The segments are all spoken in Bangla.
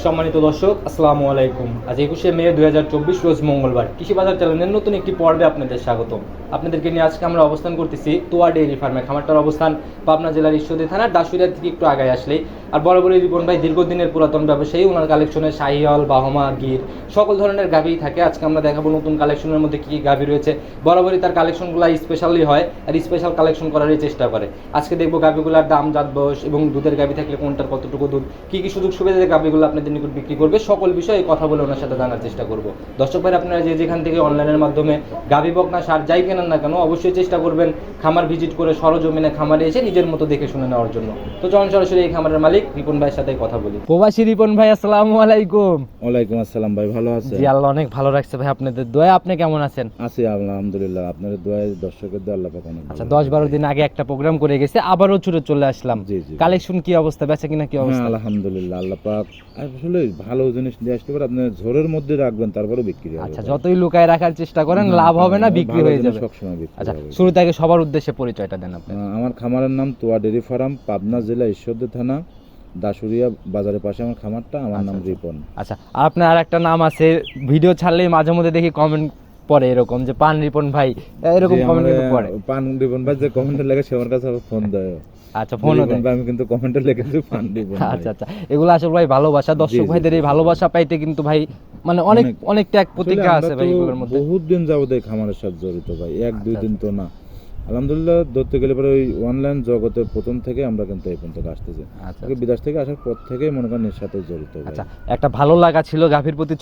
সম্মানিত দর্শক, আসসালামু আলাইকুম। আজ 21শে মে 2024 রোজ মঙ্গলবার কৃষি বাজার চ্যানেলের নতুন একটি পর্বে আপনাদের স্বাগতম। আপনাদেরকে নিয়ে আজকে আমরা অবস্থান করতেছি তোয়া ডেইরি ফার্মে। খামারটার অবস্থান পাবনা জেলার ঈশ্বরদী থানার দাসুরিয়া থেকে একটু আগায় আসলেই। আর বরাবরই রিপন ভাই দীর্ঘদিনের পুরাতন ব্যবসায়ী, ওনার কালেকশনে শাহিওয়াল, বাহমা, গির সকল ধরনের গাভী থাকে। আজকে আমরা দেখাবো নতুন কালেকশনের মধ্যে কী কী গাভী রয়েছে। বরাবরই তার কালেকশনগুলো স্পেশালি হয় আর স্পেশাল কালেকশন করারই চেষ্টা করে। আজকে দেখবো গাভীগুলোর দাম, জাত, বয়স এবং দুধের গাভী থাকলে কোনটার কতটুকু দুধ, কী কী সুযোগ সুবিধা গাভীগুলো আপনাদের নিকট বিক্রি করবে, সকল বিষয়ে কথা বলে ওনার সাথে জানার চেষ্টা করব। দর্শক ভাই, আপনারা যে যেখান থেকে অনলাইনের মাধ্যমে গাভী বকনা সার যাই কেনেন না কেন, অবশ্যই চেষ্টা করবেন খামার ভিজিট করে সরজমিনে খামারে এসে নিজের মতো দেখে শুনে নেওয়ার জন্য। তো চলুন সরাসরি এই খামারের মালিক রিপন ভাইয়ের সাথে কথা বলি। প্রবাসী রিপন ভাই, আসসালামু আলাইকুম। ওয়ালাইকুম আসসালাম ভাই, ভালো আছেন? জি, আল্লাহ অনেক ভালো রাখছে ভাই, আপনাদের দোয়া। আপনি কেমন আছেন? আছি আলহামদুলিল্লাহ, আপনাদের দোয়ায়, দর্শকের দোয়া, আল্লাহ পাক অনেক ভালো। আচ্ছা, 10-12 দিন আগে একটা প্রোগ্রাম করে গেছে, আবারও ছুটে চলে আসলাম। জি জি। কালেকশন কি অবস্থা, বেচা কিনা কি অবস্থা? হ্যাঁ আলহামদুলিল্লাহ, আল্লাহ পাক আসলে ভালো জিনিস নিয়ে আসতে পারে। আপনি ঝোরের মধ্যে রাখবেন, তারপরে বিক্রি হবে। আচ্ছা, যতই লুকায় রাখার চেষ্টা করেন লাভ হবে না, বিক্রি হয়ে যাবে সবসময় বিক্রি আচ্ছা, হবে। শুরুতে আগে সবার উদ্দেশ্যে পরিচয়টা দেন আপনি। আমার খামারের নাম তোয়া ডেইরি ফার্ম, পাবনা জেলা ঈশ্বরদী থানা দাসুরিয়া বাজারের পাশে আমার খামারটা। আমার নাম রিপন। আচ্ছা, আর আপনার আর একটা নাম আছে, ভিডিও ছাড়লেই মাঝে মধ্যে দেখি কমেন্ট পড়ে এরকম যে পান রিপন ভাই, এরকম কমেন্ট পড়ে। পান রিপন ভাই যে কমেন্টে লেখে সে আমার কাছে ফোন দেয়। আচ্ছা, ফোনও দেয়। আমি কিন্তু কমেন্টে লিখেছি পান রিপন। আচ্ছা আচ্ছা, এগুলো আসলে ভাই ভালোবাসা। দর্শক ভাইদের এই ভালোবাসা পাইতে কিন্তু ভাই মানে অনেক অনেক ত্যাগ প্রতিজ্ঞা আছে ভাই এগুলোর মধ্যে। বহুত দিন যাবত এই খামারের সাথে জড়িত ভাই, 1-2 দিন তো না। আলহামদুলিল্লাহ, ধরতে গেলে পরে ওই অনলাইন জগতের প্রথম থেকে আমরা কিন্তু এই পর্যন্ত আসতেছি। আচ্ছা, বিদেশ থেকে আসার পর থেকে মনে করেন এর সাথে জড়িত ভাই। আচ্ছা, একটা ভালো লাগা ছিল গাভীর প্রতি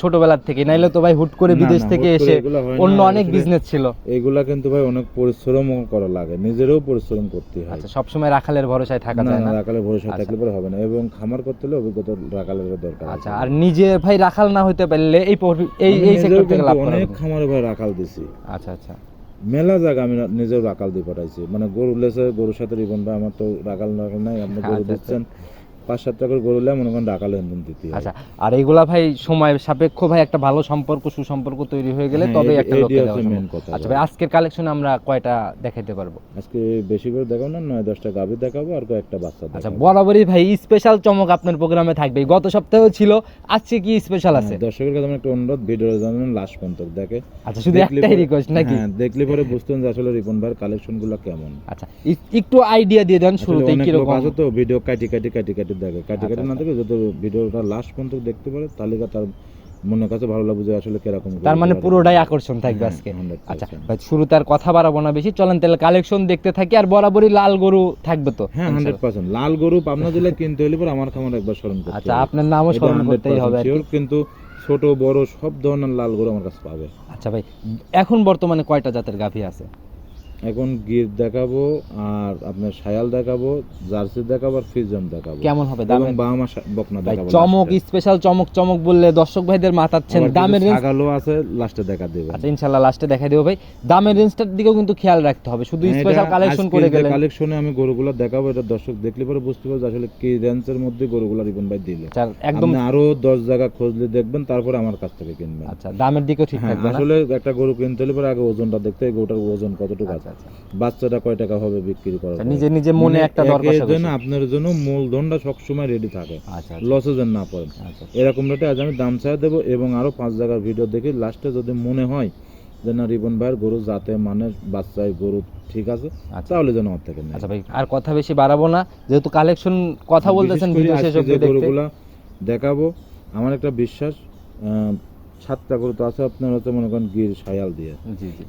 ছোটবেলার থেকে, নাইলে তো ভাই হুট করে বিদেশ থেকে এসে অন্য অনেক বিজনেস ছিল। এইগুলা কিন্তু ভাই অনেক পরিশ্রম করা লাগে, নিজেরও পরিশ্রম করতে হয়। আচ্ছা, সবসময় রাখালের ভরসায় থাকা যায় না। রাখালের ভরসায় থাকলে পরে হবে না, এবং খামার করতে হলে অভিজ্ঞতা রাখালের দরকার। আচ্ছা, আর নিজে ভাই রাখাল না হইতে পারলে এই সেক্টর থেকে লাভ করা অনেক খামারে ভাই রাখাল দিছি। আচ্ছা আচ্ছা, মেলা জায়গা আমি নিজেও রাখাল দিয়ে পাঠাইছি, মানে গরু লেছে, গরুর সাথে রিবন ভাই আমার তো রাখাল নাই। আপনি গরু দিচ্ছেন 5-7টা করে গরু মনে করেন রাখাল এনদিন দিতে হয়। আচ্ছা, আর এইগুলা ভাই সময় সাপেক্ষ ভাই, একটা ভালো সম্পর্ক, সুসম্পর্ক তৈরি হয়ে গেলে তবে একটা লোক দেওয়া সম্ভব। আচ্ছা ভাই, আজকের কালেকশন আমরা কয়টা দেখাইতে পারবো? আজকে বেশি করে দেখাবো না, 9-10টা গাভী দেখাবো আর কয়েকটা বাচ্চা দেখাবো। আচ্ছা, বরাবরই ভাই স্পেশাল চমক আপনার প্রোগ্রামে থাকবে। গত সপ্তাহেও ছিল, আজকে কি স্পেশাল আছে? দর্শকের কাছে আমার একটা অনুরোধ, ভিডিওটা জানেন লাস্ট পর্যন্ত দেখে। আচ্ছা, শুধু একটাই রিকোয়েস্ট নাকি? হ্যাঁ, দেখলে পরে বুঝতেন যে আসলে রিপন ভাইয়ের কালেকশনগুলো কেমন। আচ্ছা, একটু আইডিয়া দিয়ে দেন শুরুতে কি রকম আছে তো। ভিডিও কাটি দেখে, কাটি না দেখে, যত ভিডিওটা লাস্ট পর্যন্ত দেখতে পারে তাহলে তার মনের কাছে ভালো লাগবে যে আসলে কিরকম। তার মানে পুরোটাই আকর্ষণ থাকবে আজকে। আচ্ছা ভাই, শুরুতে আর কথা বাড়াবো না বেশি, চলেন তাহলে কালেকশন দেখতে থাকি। আর বরাবরই লাল গরু থাকবে তো? হ্যাঁ, 100% লাল গরু পাবনা জেলায় কিনতে হলে পরে আমার খামার একবার স্মরণ করতে হবে। আচ্ছা, আপনার নামও স্মরণ করতেই হবে। কিন্তু ছোট বড় সব ধরনের লাল গরু আমার কাছে পাবে। আচ্ছা ভাই, এখন বর্তমানে কয়টা জাতের গাভী আছে? এখন গির দেখাবো, আর আপনার শায়াল দেখাবো, জার্সি দেখাবো, আর ফ্রিজিয়ান দেখাবো। কেমন হবে দাম? এবং বাহামা বকনা দেখাবো। চমক, স্পেশাল চমক বললে দর্শক ভাইদের মাতাচ্ছেন। দামের রেঞ্জ ছাগলও আছে, লাস্টে দেখা দেব। আচ্ছা, ইনশাআল্লাহ লাস্টে দেখা দেব ভাই। দামের রেঞ্জটার দিকেও কিন্তু খেয়াল রাখতে হবে, শুধু স্পেশাল কালেকশন করে গেলে। কালেকশনে আমি গরুগুলো দেখাবো, এটা দর্শক দেখলে পরে বুঝতে পারবে আসলে কি রেঞ্জের মধ্যে গরুগুলো রিপন ভাই দিলে। আচ্ছা, একদম আরো 10 জায়গা খুঁজলে দেখবেন, তারপরে আমার কাছ থেকে কিনবেন। আচ্ছা, দামের দিকেও ঠিক থাকবে না? আসলে একটা গরু কিনতে হলে পরে আগে ওজনটা দেখতে হয়, গরুটার ওজন কতটুকু আছে, বাচ্চাটা কয় টাকা হবে বিক্রি করা। নিজে মনে একটা দরকার আছে জন্য আপনার জন্য মূলধনটা সবসময় রেডি থাকে, আচ্ছা, লসে যেন না পড়েন। এরকম রেটে আজ আমি দাম চাই দেবো, এবং আরো 5 জায়গার ভিডিও দেখি, লাস্টে যদি মনে হয় যে না রিপন ভাইয়ের গরু যাতে মানে বাচ্চায় গরু ঠিক আছে, তাহলে যেন আমার থেকে নেয়। আচ্ছা ভাই, আর কথা বেশি বাড়াবো না, যেহেতু কালেকশন কথা বলতেছেন, ভিডিও শেষ অবধি দেখতে গরুগুলা দেখাবো। আমার একটা বিশ্বাস, 7টা গরু তো আছে আপনার, হচ্ছে মনে করেন গির শায়াল দিয়ে,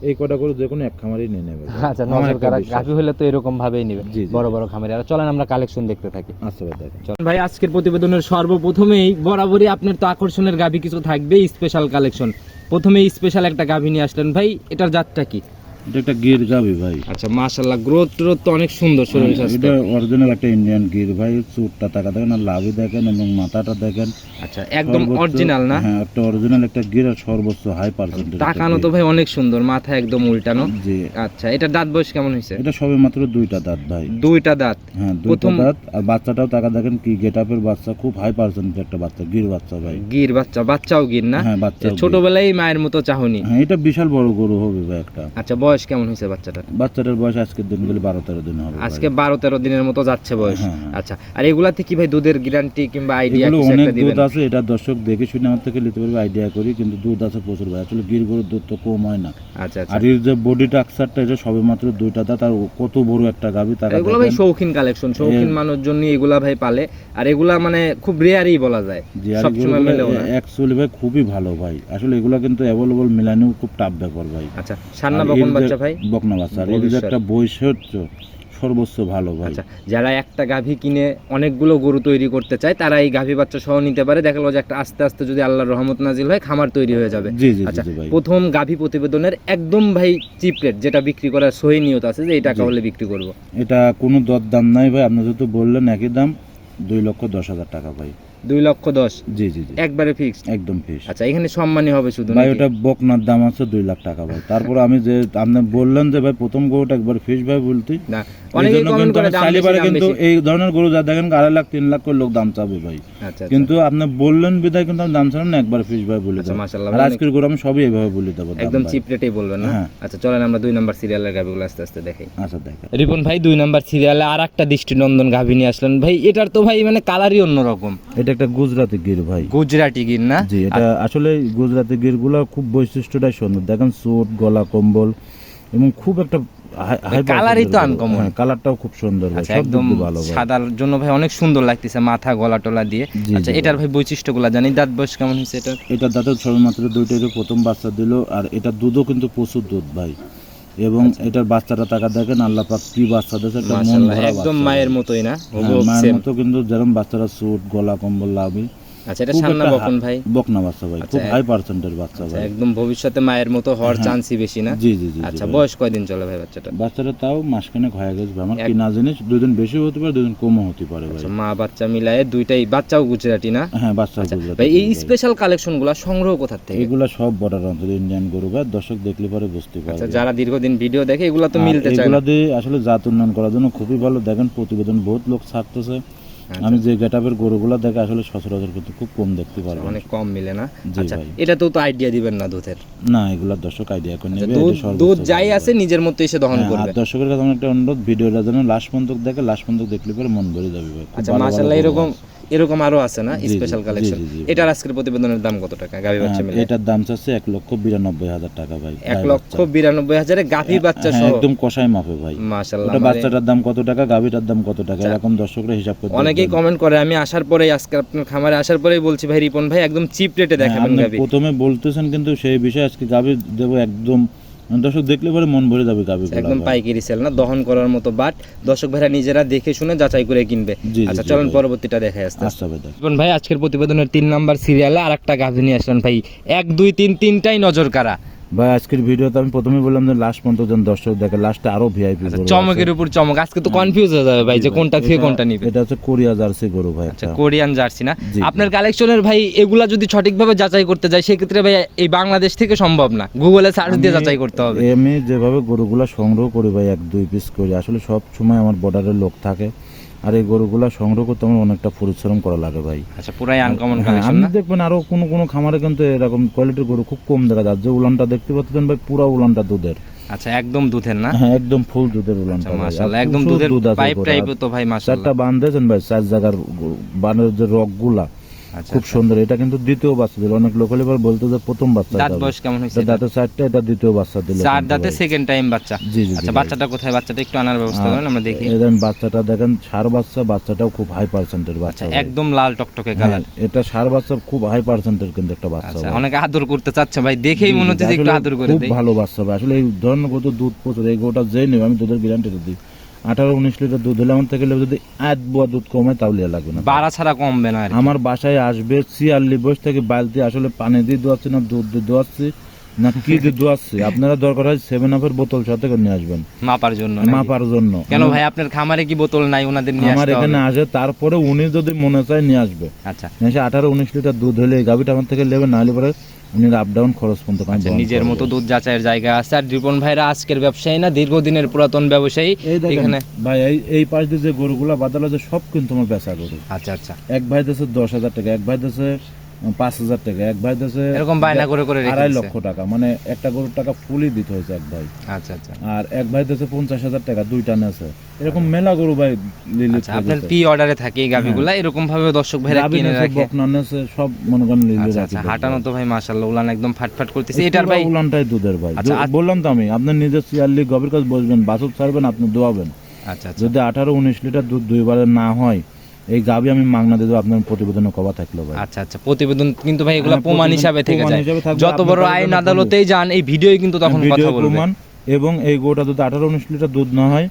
এই কটা গরু যে কোনো এক খামারই নিয়ে নেবে। আচ্ছা, নজর কারা গাভী হলে তো এরকম ভাবেই নেবে, বড় বড় খামারে। আর চলেন আমরা কালেকশন দেখতে থাকি। আচ্ছা ভাই, দেখেন ভাই, আজকের প্রতিবেদনের সর্বপ্রথমেই বরাবরই আপনার তো আকর্ষণের গাভী কিছু থাকবে, স্পেশাল কালেকশন। প্রথমেই স্পেশাল একটা গাভী নিয়ে আসলেন ভাই, এটার জাতটা কি? এটা একটা গির গাভী ভাই। আচ্ছা, মাশাআল্লাহ, গ্রোথ তো অনেক সুন্দর, শরীর স্বাস্থ্য। এটা অরিজিনাল একটা ইন্ডিয়ান গির ভাই। চুটটা টাকা দেখেন, আর লাভই দেখেন, এবং মাথাটা দেখেন। আচ্ছা, একদম অরিজিনাল না? হ্যাঁ, একটা অরিজিনাল একটা গির, আর সর্বোচ্চ হাই পার্সেন্টেজ। টাকানো তো ভাই অনেক সুন্দর, মাথা একদম উল্টানো। জি। আচ্ছা, এটা দাঁত বয়স কেমন হয়েছে? এটা সবে মাত্র 2টা দাঁত ভাই। 2টা দাঁত? হ্যাঁ, 2টা দাঁত। আর বাচ্চাটাও টাকা দেখেন, কি গেটআপের বাচ্চা, খুব হাই পার্সেন্টেজ একটা বাচ্চা, গির বাচ্চা ভাই। গির বাচ্চাও গির না? হ্যাঁ, বাচ্চা ছোটবেলায় মায়ের মতো চাহনি। হ্যাঁ, এটা বিশাল বড় গরু হবে ভাই একটা। আচ্ছা, বয়স বয়স কেমন হয়েছে বাচ্চাটার? বাচ্চাটার বয়স আজকের দিন গেলে 12-13 দিন হবে ভাই। আজকে 12-13 দিনের মতো যাচ্ছে বয়স। হ্যাঁ, হ্যাঁ। আচ্ছা, আর এগুলাতে কি ভাই দুধের গ্যারান্টি কিংবা আইডিয়া এগুলো কিছু অনেক একটা দিবেন? দুধ আছে, এটা দর্শক দেখে শুনে আমার থেকে নিতে পারবে, আইডিয়া করি, কিন্তু দুধ আছে প্রচুর ভাই। আসলে গির গরুর দুধ তো কম হয় না। আচ্ছা আচ্ছা, আর এর যে বডি টাক্সারটা, এটা সবে মাত্র 2টা দাঁত, আর কত বড় একটা গাভী তারা এগুলো ভাই শৌখিন কালেকশন, শৌখিন মানুষ জন্য এগুলা ভাই পালে। আর এগুলা মানে খুব রেয়ারই বলা যায়, সবসময় মেলেও না। অ্যাকচুয়ালি ভাই খুবই ভালো ভাই। আসলে এগুলা কিন্তু অ্যাভেলেবল মেলানো খুব টাফ ব্যাপার ভাই। আচ্ছা, সান্না বকন বাচ্চা ভাই, বকনা বাচ্চা, আর এর যে একটা বৈশিষ্ট্য সর্বোচ্চ ভালো ভাই। আচ্ছা, যারা একটা গাভী কিনে অনেকগুলো গরু তৈরি করতে চায় তারা এই গাভী বাচ্চা সহ নিতে পারে। দেখা গেল যে একটা আস্তে আস্তে যদি আল্লাহর রহমত নাজিল হয় খামার তৈরি হয়ে যাবে। জি জি আচ্ছা, জি ভাই। প্রথম গাভী প্রতিবেদনের একদম ভাই চিপ রেট যেটা বিক্রি করার সহি নিয়ত আছে যে এই টাকা হলে বিক্রি করব, এটা কোনো দর দাম নাই ভাই, আপনি যেহেতু বললেন একই দাম, 2,10,000 টাকা ভাই। 2,10,000 জি জি জি, একবারে ফিক্সড? একদম ফিক্স আচ্ছা, এখানে সম্মানী হবে শুধু ভাই। নাকি? ওটা বকনার দাম আছে 2 লাখ টাকা ভাই। তারপর আমি যে আপনি বললেন যে ভাই প্রথম গরুটা একবার ফিক্স ভাই বলতে, না, অনেকে কমেন্ট করে দাম বেশি, দাম কিন্তু বেশি। এই ধরনের গরু যা দেখেন 2.5 লাখ 3 লাখ করে লোক দাম চাবে ভাই। আচ্ছা, কিন্তু আপনি বললেন বিদায় কিন্তু আমি দাম চালাম না, একবার ফিক্স ভাই বলে আচ্ছা, দেবো। মাশাআল্লাহ, আর আজকের গরু আমি সবই এইভাবে বলে দেবো দাম একদম ভাই। চিপ রেটেই বলবেন না? হ্যাঁ। আচ্ছা, চলেন আমরা 2 নাম্বার সিরিয়ালের গাভীগুলো আস্তে আস্তে দেখাই। আচ্ছা দেখেন রিপন ভাই 2 নাম্বার সিরিয়ালে আর একটা দৃষ্টিনন্দন গাভী নিয়ে আসলেন ভাই। এটার তো ভাই মানে কালারই অন্যরকম, এটা একটা গুজরাটি গির ভাই। গুজরাটি গির না? জি, এটা আসলে গুজরাটি গিরগুলো খুব বৈশিষ্ট্যটাই সুন্দর। দেখেন চোট, গলা, কম্বল এবং খুব একটা কালারই তো আনকমন, কালারটাও খুব সুন্দর ভাই। আচ্ছা, সব একদম দিক দিয়ে ভালো ভাই। সাদার জন্য ভাই অনেক সুন্দর লাগতেছে মাথা গলা টলা দিয়ে। জি, আচ্ছা, জি এটার ভাই বৈশিষ্ট্যগুলো জানি, দাঁত বয়স কেমন হয়েছে এটা? এটা দাঁতের সবেমাত্র 2টা প্রথম বাচ্চা দিল, আর এটা দুধও কিন্তু প্রচুর দুধ ভাই। এবং এটার বাচ্চাটা টাকা দেখেন আল্লাহ পাক কি বাচ্চা দিয়েছে, একটা মন মাশাআল্লাহ, ভরা একদম বাচ্চা মায়ের ভাই। মতোই না? হ্যাঁ, মায়ের মতো, কিন্তু যেরকম বাচ্চারা চোট, গলা, কম্বল লাভি। আচ্ছা, এটা খুব সান্না একটা বকন ভাই? বকনা বাচ্চা ভাই, খুব হাই পার্সেন্টের বাচ্চা আচ্ছা, ভাই। একদম ভবিষ্যতে মায়ের মতো হওয়ার চান্সই বেশি না? জি জি জি। আচ্ছা, বয়স কয়দিন চলে ভাই বাচ্চাটা? বাচ্চাটা তাও মাসখানেক হয়ে গেছে ভাই। আমার কিনা জিনিস 2 দিন বেশি হতে পারে, 2 দিন কমও হতে পারে ভাই। আচ্ছা, মা বাচ্চা মিলায়ে দুইটাই, বাচ্চাও গুজরাটি না? হ্যাঁ, বাচ্চা গুজরাটি ভাই এই ভাই। স্পেশাল কালেকশনগুলো সংগ্রহ কোথা থেকে? এগুলা সব বর্ডার অঞ্চল ইন্ডিয়ান গরু ভাই, দর্শক দেখলে পরে বুঝতে আচ্ছা, পারবে। যারা দীর্ঘদিন ভিডিও দেখে এগুলো তো মিলতে চায় না। এগুলা দিয়ে আসলে জাত উন্নয়ন করার জন্য খুবই ভালো। দেখেন প্রতিবেদন বহুত লোক ছাড়তেছে। আমি যে গেটআপের গরুগুলা দেখে আসলে সচরাচর কিন্তু খুব কম দেখতে পারবো, অনেক কম মিলে না? জি আচ্ছা, ভাই। এটা তো আইডিয়া দিবেন না দুধের? না, এগুলা দর্শক আইডিয়া করে আচ্ছা, নেবে। দুধ এটা সর্বোচ্চ দুধ যাই ভালো আছে ভাই। নিজের মতো এসে দহন হ্যাঁ, করবে। আর দর্শকের কাছে আমার একটা অনুরোধ, ভিডিওটা যেন লাস্ট পর্যন্ত দেখে, লাস্ট পর্যন্ত দেখলে পরে মন ভরে যাবে ভাই। খুব আচ্ছা, ভালো ভালো মাশাআল্লাহ, গরু এরকম আছে। এরকম আরো আছে না জি, জি, স্পেশাল জি, কালেকশন? জি, জি। এটার আজকের প্রতিবেদনের দাম কত টাকা গাভী বাচ্চা মিলে? এটার দাম চাচ্ছে 1,92,000 টাকা ভাই। 1,92,000 এ গাভী বাচ্চা হ্যাঁ, সহ? একদম কষাই মাপে ভাই। মাশাআল্লাহ, ওটা বাচ্চাটার দাম কত টাকা, গাভীটার দাম কত টাকা, এরকম দর্শকরা হিসাব করতে অনেকেই কমেন্ট করে। আমি আসার পরেই, আজকে আপনার খামারে আসার পরেই বলছি ভাই রিপন ভাই একদম চিপ রেটে দেখাবেন আপনি গাভী। প্রথমে বলতেছেন, কিন্তু সেই বিষয়ে আজকে গাভী দেবো একদম, দর্শক দেখলে পরে মন ভরে যাবে গাভীগুলো একদম ভাই। পাইকারি সেল না, দহন করার মতো বাট। দর্শক ভাইরা নিজেরা দেখে শুনে যাচাই করে কিনবে। জি, জি, আচ্ছা, জি চলেন ভাই। পরবর্তীটা দেখাই আসতে। আচ্ছা ভাই, দেখ। রিপন ভাই আজকের প্রতিবেদনের 3 নাম্বার সিরিয়ালে আরেকটা গাভী নিয়ে আসলেন ভাই। 1 2 3 তিনটাই নজর কাড়া ভাই আজকের ভিডিওতে আমি প্রথমেই বললাম যে লাস্ট পর্যন্ত যেন দর্শক দেখে, লাস্টে আরো ভিআইপি গরু আছে। চমকের উপর চমক। আজকে তো কনফিউজ হয়ে যাবে ভাই যে কোনটা থেকে কোনটা নিবে। এটা হচ্ছে কোরিয়া জার্সি গরু ভাই আচ্ছা, একটা। কোরিয়ান জার্সি না? জি, আপনার কালেকশনের ভাই এগুলা যদি সঠিকভাবে যাচাই করতে যায় সেক্ষেত্রে ভাই এই বাংলাদেশ থেকে সম্ভব না, গুগলে সার্চ দিয়ে যাচাই করতে হবে। আমি যেভাবে গরুগুলা সংগ্রহ করি ভাই, 1-2 পিস করি, আসলে সব সময় আমার বর্ডারের লোক থাকে, আর এই গরুগুলা সংগ্রহ করতে আমার অনেকটা পরিশ্রম করা লাগে ভাই। আচ্ছা, পুরাই আনকমন হ্যাঁ, কালেকশন আপনি না? দেখবেন আরো কোনো খামারে কিন্তু এরকম কোয়ালিটির গরু খুব কম দেখা যায়। যে উলানটা দেখতে পাচ্ছেন ভাই, পুরা উলানটা দুধের। আচ্ছা, একদম দুধের না? হ্যাঁ, একদম ফুল দুধের উলানটা ভাই। মাশাআল্লাহ, আর একদম প্রচুর দুধের দুধ আছে পাইপ গরুর। টাইপ আর তো ভাই মাশাআল্লাহ। 4টা বাঁধেছেন ভাই, 4 জায়গার বানের যে রকগুলা আচ্ছা, খুব সুন্দর। এটা কিন্তু দ্বিতীয় বাচ্চা দিল। অনেক লোক হলে এবার বলতো যে প্রথম বাচ্চা দাঁত দিল। বয়স কেমন হয়েছে? এটা দাঁতে 4টা, এটা দ্বিতীয় বাচ্চা দিল। 4 দাঁতে সেকেন্ড টাইম বাচ্চা। জি জি। আচ্ছা, বাচ্চাটা কোথায়? বাচ্চাটা একটু আনার ব্যবস্থা করেন, আমরা দেখি। দেখেন বাচ্চাটা, দেখেন ষাঁড় বাচ্চা, বাচ্চাটাও খুব হাই পার্সেন্টের বাচ্চা আচ্ছা, ভাই। একদম লাল টকটকে হ্যাঁ, কালার। এটা ষাঁড় বাচ্চা খুব হাই পার্সেন্টের কিন্তু একটা বাচ্চা আচ্ছা, ভাই। অনেকে আদর করতে চাচ্ছে ভাই, দেখেই মনে হচ্ছে যে একটু আসলে আদর করে খুব দেই। ভালো বাচ্চা ভাই। আসলে এই ধরনের গরু দুধ প্রচুর। এই গরুটা যেই নেবে আমি দুধের গ্যারান্টি দিই। 18-19 লিটার দুধ হলে আমার থেকে যদি 1 বুয়া দুধ কমায় তাহলে আর লাগবে না। বাড়া ছাড়া কমবে না আর কি। আমার বাসায় আসবে 46 বয়স থেকে বালতি আসলে পানি দিয়ে দোয়াচ্ছি না দুধ দিয়ে দোয়াচ্ছি না কি দিয়ে দোয়াচ্ছি। আপনারা দরকার হয় 7-up এর বোতল সাথে করে নিয়ে আসবেন মাপার জন্য নাকি? মাপার জন্য। কেন ভাই, আপনার খামারে কি বোতল নাই? ওনাদের নিয়ে আমার আসতে এখানে হবে। আসে, তারপরে উনি যদি মনে চায় নিয়ে আসবে। আচ্ছা, এসে 18-19 লিটার দুধ হলে এই গাভিটা আমার থেকে নেবে, না হলে পরে উনি আপ ডাউন খরচ পর্যন্ত আমি আচ্ছা, বহন নিজের করবো। মতো দুধ যাচাইয়ের জায়গা আছে। আর রিপন ভাইরা আজকের ব্যবসায়ী না, দীর্ঘদিনের পুরাতন ব্যবসায়ী। এই দেখেন এখানে ভাই, এই পাশ দিয়ে যে গরুগুলা বাদাল আছে সব কিন্তু আমার বেচা গরু। আচ্ছা আচ্ছা, এক ভাই দিয়েছে 10,000 টাকা, এক ভাই দিয়েছে 5,000 টাকা, এক ভাই দিয়েছে এরকম বায়না করে করে রেখে 2.5 দিছে। লক্ষ টাকা, মানে একটা গরুর টাকা ফুলই দিতে হয়েছে এক ভাই। আচ্ছা আচ্ছা আর এক ভাই দিয়েছে 50,000 টাকা, দুইটা নেছে। এরকম মেলা গরু ভাই লিলিট আচ্ছা, আপনার প্রি অর্ডারে থাকে এই গাভিগুলা, এরকম ভাবে দর্শক ভাইরা গাভী কিনে নেছে, রাখে। বকনা নেছে, সব মনে করেন লিলিট আচ্ছা রাখি আচ্ছা, দেয় হাঁটানো ভাই। তো ভাই মাশাআল্লাহ উলান একদম ফাটফাট করতেছে। এটার ভাই উলানটাই দুধের ভাই। আচ্ছা, বললাম তো আমি, আপনি নিজে সিয়ারলি গভীর কাছে বসবেন, বাছুর ছাড়বেন, আপনি দোয়াবেন। আচ্ছা আচ্ছা যদি 18-19 লিটার দুধ দুইবারে না হয়, এই গাভী আমি মাগনা দিয়ে দেবো, আপনার প্রতিবেদনে কবা থাকলো ভাই। আচ্ছা আচ্ছা, প্রতিবেদন কিন্তু ভাই এগুলো হ্যাঁ, প্রমাণ প্রতিবেদন হিসাবে থেকে প্রমাণ যায়। হিসাবে থাকবে, যত আপনি বড় কারোর আইন জন্য আদালতেই যান, এই ভিডিওই কিন্তু তখন কথা ভিডিও বলবে। প্রমাণ। এবং এই গরুটা যদি 18-19 লিটার দুধ না হয়,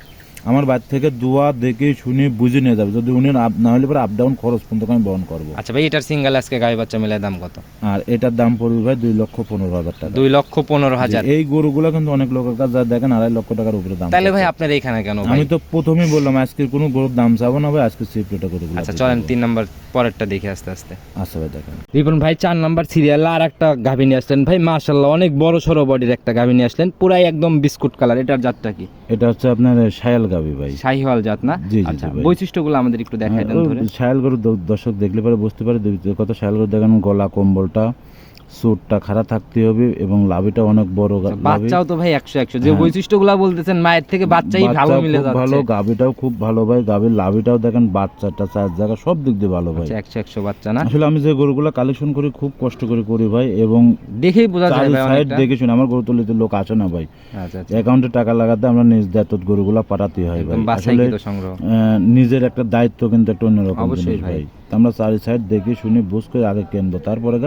আমার বাড়ি থেকে দোয়া দেখে শুনে বুঝে নিয়ে যাবে। যদি উনি না হলে পরে আপ ডাউন খরচ পর্যন্ত আমি বহন করবো। আচ্ছা ভাই, এটার সিঙ্গেল আজকে গাই বাচ্চা মিলে দাম কত? আর এটার দাম পড়বে ভাই 2,15,000 টাকা। 2,15,000। এই গরুগুলো কিন্তু অনেক লোকের কাছে যা দেখেন 2.5 লক্ষ টাকার উপরে দাম। তাহলে ভাই আপনার এখানে কেন ভাই? আমি তো প্রথমেই বললাম আজকের কোনো গরুর দাম চাবো না ভাই, আজকে সিফট এটা গরুগুলো। আচ্ছা চলেন 3 নাম্বার পরেরটা দেখে আস্তে আস্তে। আচ্ছা ভাই দেখেন। রিপন ভাই 4 নাম্বার সিরিয়ালে আর একটা গাভী নিয়ে আসলেন ভাই, মাশাআল্লাহ অনেক বড় সরো বডির একটা গাভী নিয়ে আসলেন, পুরাই একদম বিস্কুট কালার। এটার জাতটা কি? এটা হচ্ছে আপনার শায়াল গাভী ভাই। শাহিওয়াল জাত না? জি, জি, আচ্ছা, ভাই। বৈশিষ্ট্যগুলো আমাদের একটু দেখাই দেন ধরে। শায়াল গরু দর্শক দেখলে পরে বুঝতে পারে কত শায়াল গরু। দেখেন গলা কম্বলটা, সুটটা খাড়া থাকতে হবে এবং লাভিটা অনেক বড় লাভি। বাচ্চাও তো ভাই 100 যে হ্যাঁ। বৈশিষ্ট্যগুলো বলতেছেন মায়ের থেকে বাচ্চাই ভালো বাচ্চাও মিলে খুব যাচ্ছে। ভালো, গাভিটাও খুব ভালো ভাই। গাভির লাভিটাও দেখেন, বাচ্চাটা চার জায়গা সব দিক দিয়ে ভালো ভাই। আচ্ছা 100 বাচ্চা না? আসলে আমি যে গরুগুলো কালেকশন করি খুব কষ্ট করে করি ভাই, এবং দেখেই বোঝা যায় ভাই সাইড অনেকটা। দেখে শুনে। আমার গরু তুলিতে লোক আসে না ভাই, আচ্ছা আচ্ছা, অ্যাকাউন্টে টাকা লাগাতে আমরা নিজ দায়িত্ব গরুগুলা পাঠাতে হয় ভাই। একদম আসলে বাছাইকৃত সংগ্রহ। নিজের একটা দায়িত্ব কিন্তু একটা অন্যরকম অবশ্যই জিনিস ভাই। ভাই। তো আমরা চারি সাইড দেখে শুনে বুঝ করে আগে কিনবো, তারপরে